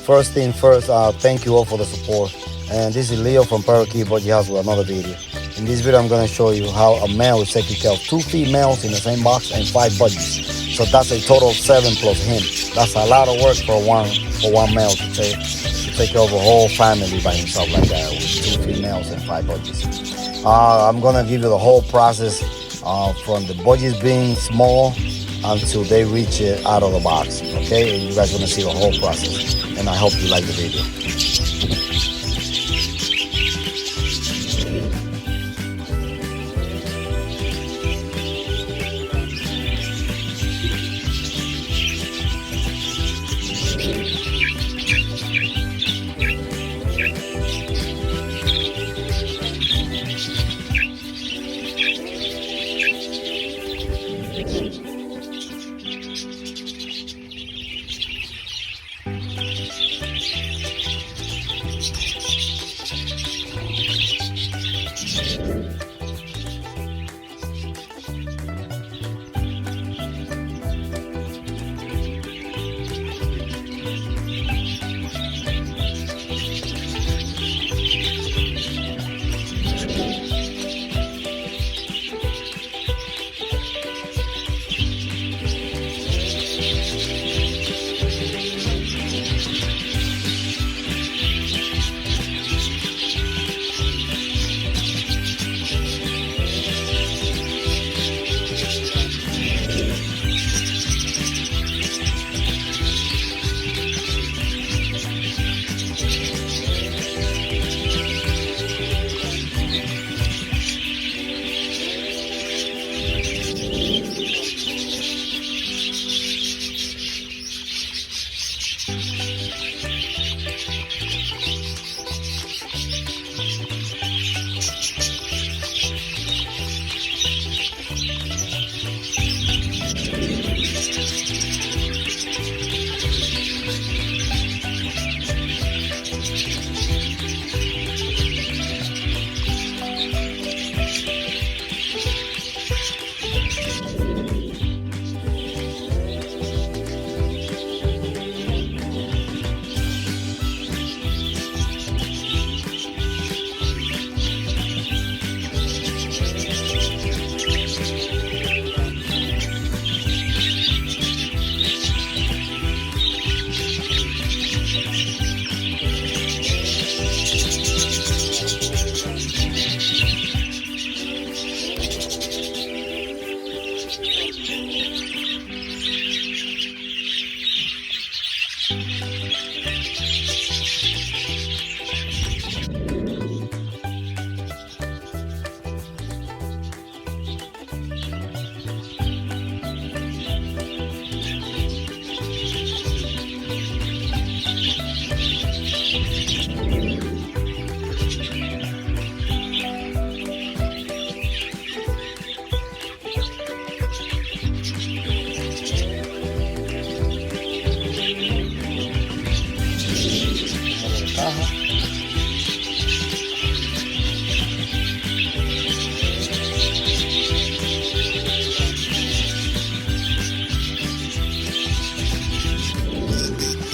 First thing first, thank you all for the support. And this is Leo from PARAKEET BUDGIE House with another video. In this video, I'm going to show you how a male is taking care of 2 females in the same box and 5 budgies. So that's a total of 7 plus him. That's a lot of work for one male to take care of a whole family by himself like that with 2 females and 5 budgies. I'm going to give you the whole process from the budgies being small until they reach it out of the box, okay? And you guys are gonna see the whole process, and I hope you like the video.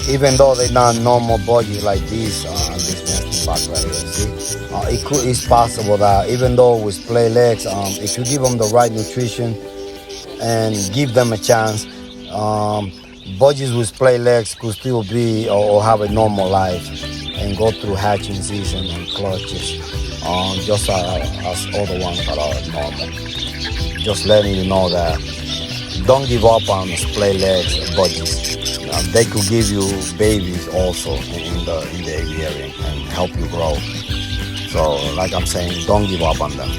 Even though they're not normal budgies like these, this nesting box right here, see? It's possible that even though with play legs, if you give them the right nutrition and give them a chance, budgies with play legs could still be or have a normal life and go through hatching season and clutches, just as other ones that are normal. Just letting you know that don't give up on the play legs budgies. They could give you babies also in the aviary and help you grow. So like I'm saying, don't give up on them.